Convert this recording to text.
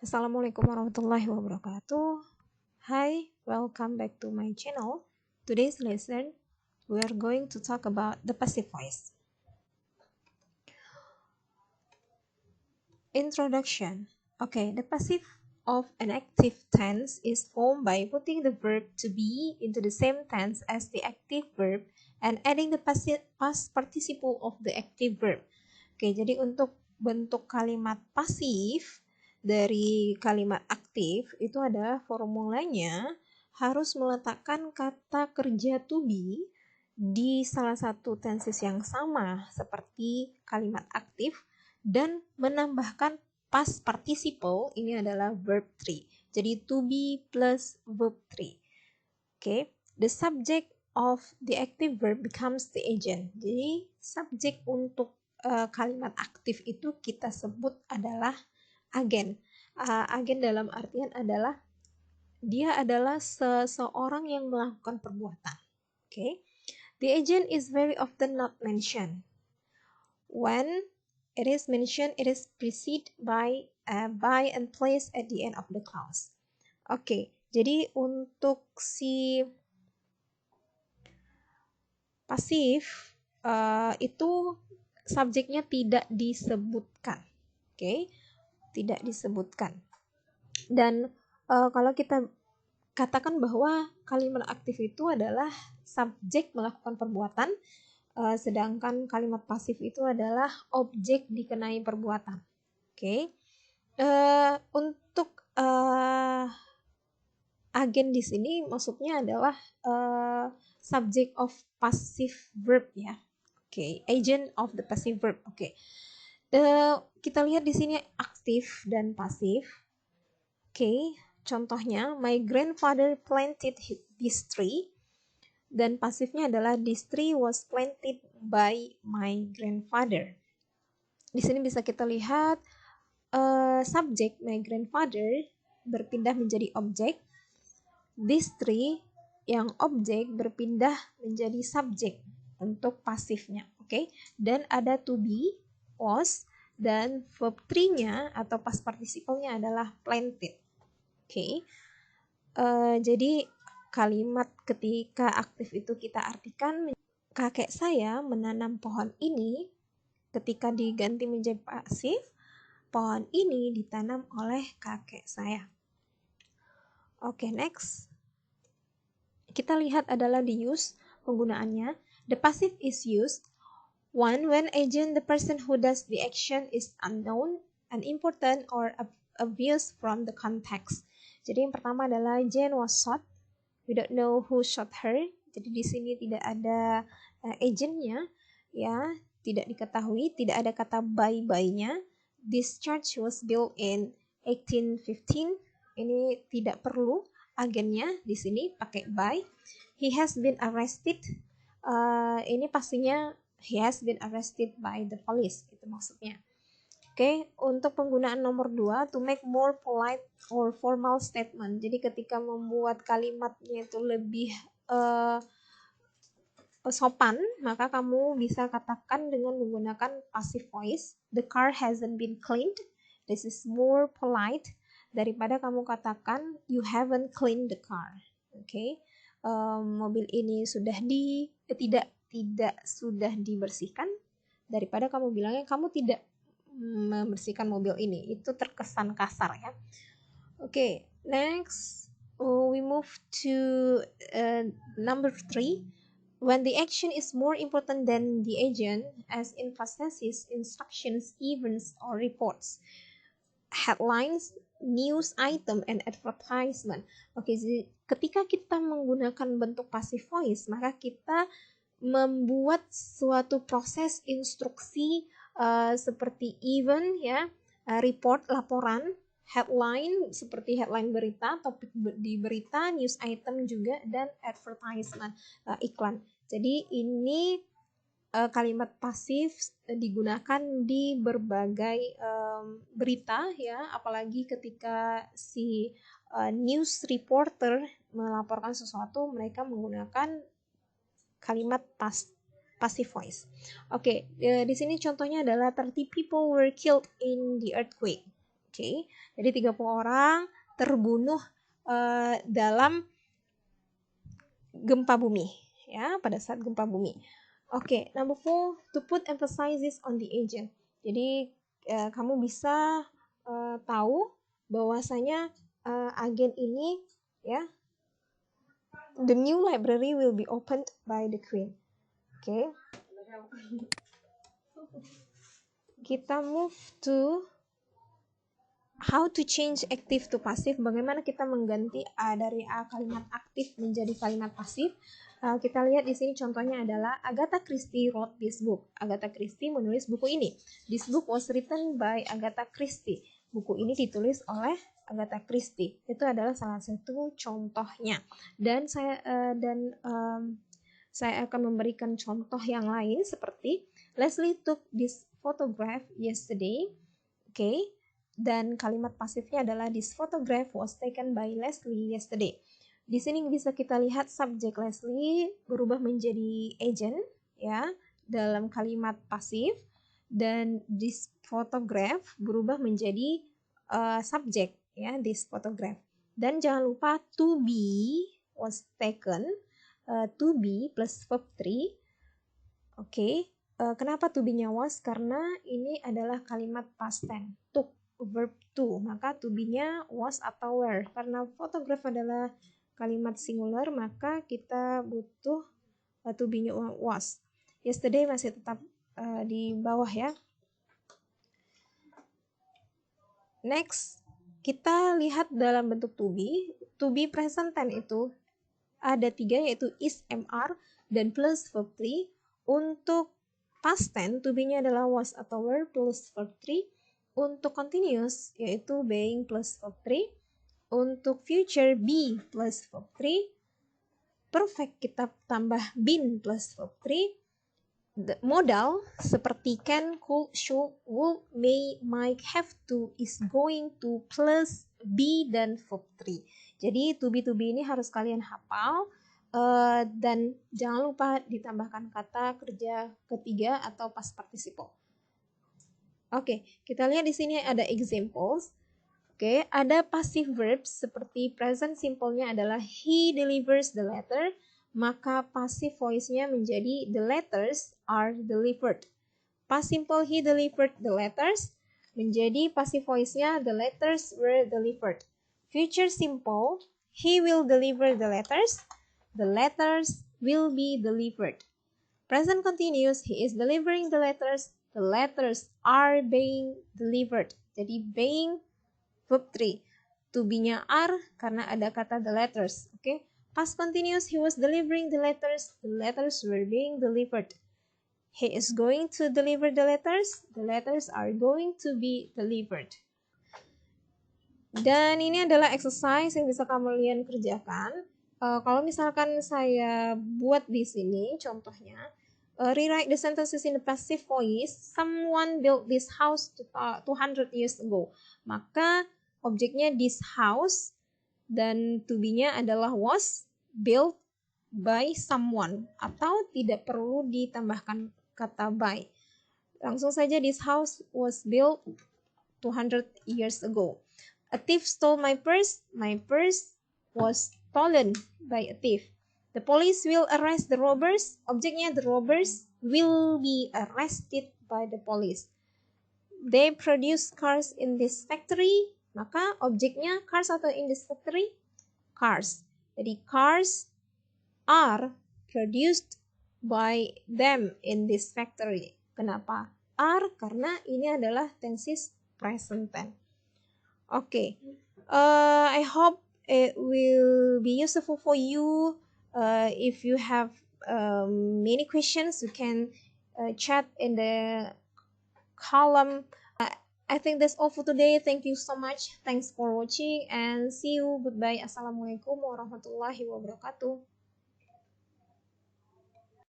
Assalamualaikum warahmatullahi wabarakatuh. Hi, welcome back to my channel. Today's lesson, we are going to talk about the passive voice. Introduction. Okay, the passive of an active tense is formed by putting the verb to be into the same tense as the active verb and adding the past participle of the active verb. Oke, jadi untuk bentuk kalimat pasif dari kalimat aktif itu ada formulanya harus meletakkan kata kerja to be di salah satu tenses yang sama seperti kalimat aktif dan menambahkan past participle, ini adalah verb 3. Jadi to be plus verb 3. Oke, the subject of the active verb becomes the agent. Jadi subjek untuk kalimat aktif itu kita sebut adalah agen. Agen dalam artian adalah dia adalah seseorang yang melakukan perbuatan. Okay? The agent is very often not mentioned. When it is mentioned, it is preceded by and placed at the end of the clause. Okay, jadi untuk si pasif itu subjeknya tidak disebutkan, oke, tidak disebutkan. Dan kalau kita katakan bahwa kalimat aktif itu adalah subjek melakukan perbuatan, sedangkan kalimat pasif itu adalah objek dikenai perbuatan. Oke, untuk agen di sini maksudnya adalah subject of passive verb ya. Oke, agent of the passive verb. Oke. Kita lihat di sini aktif dan pasif. Oke, contohnya my grandfather planted this tree, dan pasifnya adalah this tree was planted by my grandfather. Di sini bisa kita lihat subjek my grandfather berpindah menjadi objek. This tree yang objek berpindah menjadi subjek untuk pasifnya, oke? Dan ada to be, was, dan verb 3-nya atau past participle-nya adalah planted, oke? Jadi kalimat ketika aktif itu kita artikan kakek saya menanam pohon ini. Ketika diganti menjadi pasif, pohon ini ditanam oleh kakek saya. Oke, next. Kita lihat adalah the use, penggunaannya. The passive is used one when agent, the person who does the action, is unknown, unimportant, or obvious from the context. Jadi yang pertama adalah Jane was shot. We don't know who shot her. Jadi di sini tidak ada agentnya, ya, tidak diketahui, tidak ada kata by-nya. This church was built in 1815. Ini tidak perlu agennya di sini pakai by. He has been arrested. Ini pastinya he has been arrested by the police, itu maksudnya. Oke, untuk penggunaan nomor 2, to make more polite or formal statement. Jadi ketika membuat kalimatnya itu lebih sopan, maka kamu bisa katakan dengan menggunakan passive voice. The car hasn't been cleaned. This is more polite daripada kamu katakan you haven't cleaned the car. Oke, mobil ini sudah tidak sudah dibersihkan, daripada kamu bilangnya kamu tidak membersihkan mobil ini. Itu terkesan kasar ya. Oke, next we move to number 3. When the action is more important than the agent, as in processes, instructions, events, or reports. Headlines, news item, and advertisement. Oke, jadi ketika kita menggunakan bentuk passive voice, maka kita membuat suatu proses instruksi seperti event ya, report, laporan, headline seperti headline berita, topik di berita, news item juga, dan advertisement, iklan. Jadi ini kalimat pasif digunakan di berbagai berita ya, apalagi ketika si news reporter melaporkan sesuatu, mereka menggunakan kalimat passive voice. Oke, di sini contohnya adalah 30 people were killed in the earthquake. Oke, jadi 30 orang terbunuh dalam gempa bumi, ya, pada saat gempa bumi. Oke, number 4, to put emphasis on the agent. Jadi kamu bisa tahu bahwasanya agen ini, ya, the new library will be opened by the queen. Oke, kita move to how to change active to passive. Bagaimana kita mengganti dari kalimat aktif menjadi kalimat pasif? Kita lihat di sini contohnya adalah Agatha Christie wrote this book. Agatha Christie menulis buku ini. This book was written by Agatha Christie. Buku ini ditulis oleh Agatha Christie. Itu adalah salah satu contohnya. Dan saya akan memberikan contoh yang lain seperti Leslie took this photograph yesterday. Oke. Dan kalimat pasifnya adalah this photograph was taken by Leslie yesterday. Di sini bisa kita lihat subjek Leslie berubah menjadi agent, ya, dalam kalimat pasif, dan this photograph berubah menjadi subjek, ya, this photograph. Dan jangan lupa to be was taken, to be plus verb 3. Oke. Kenapa to be-nya was? Karena ini adalah kalimat past tense. Took verb to, maka to be-nya was atau were. Karena photograph adalah kalimat singular, maka kita butuh to be-nya was. Yesterday masih tetap di bawah, ya. Next, kita lihat dalam bentuk to be. To be present tense itu ada 3, yaitu is, mr, dan plus verb 3. Untuk past tense, to be-nya adalah was atau were plus verb 3. Untuk continuous, yaitu being plus verb 3. Untuk future, be plus verb 3. Perfect, kita tambah been plus verb 3. The modal, seperti can, could, should, would, may, might, have to, is going to, plus be, dan verb 3. Jadi to be ini harus kalian hafal. Dan jangan lupa ditambahkan kata kerja ketiga atau past participle. Oke, kita lihat di sini ada examples. Oke, ada passive verbs seperti present simple-nya adalah he delivers the letter, maka passive voice-nya menjadi the letters are delivered. Past simple he delivered the letters menjadi passive voice-nya the letters were delivered. Future simple he will deliver the letters will be delivered. Present continuous he is delivering the letters are being delivered. Jadi being verb 3. To be-nya are karena ada kata the letters. Oke. Past continuous he was delivering the letters were being delivered. He is going to deliver the letters are going to be delivered. Dan ini adalah exercise yang bisa kalian kerjakan. Kalau misalkan saya buat di sini contohnya, rewrite the sentences in the passive voice. Someone built this house 200 years ago. Maka objeknya this house dan to be-nya adalah was built by someone, atau tidak perlu ditambahkan kata by. Langsung saja this house was built 200 years ago. A thief stole my purse was stolen by a thief. The police will arrest the robbers. Objeknya the robbers will be arrested by the police. They produce cars in this factory. Maka objeknya cars atau in this factory? Cars. Jadi cars are produced by them in this factory. Kenapa are? Karena ini adalah tenses present tense. Okay. I hope it will be useful for you. If you have many questions, you can chat in the column. I think that's all for today. Thank you so much. Thanks for watching and see you. Goodbye. Assalamualaikum warahmatullahi wabarakatuh.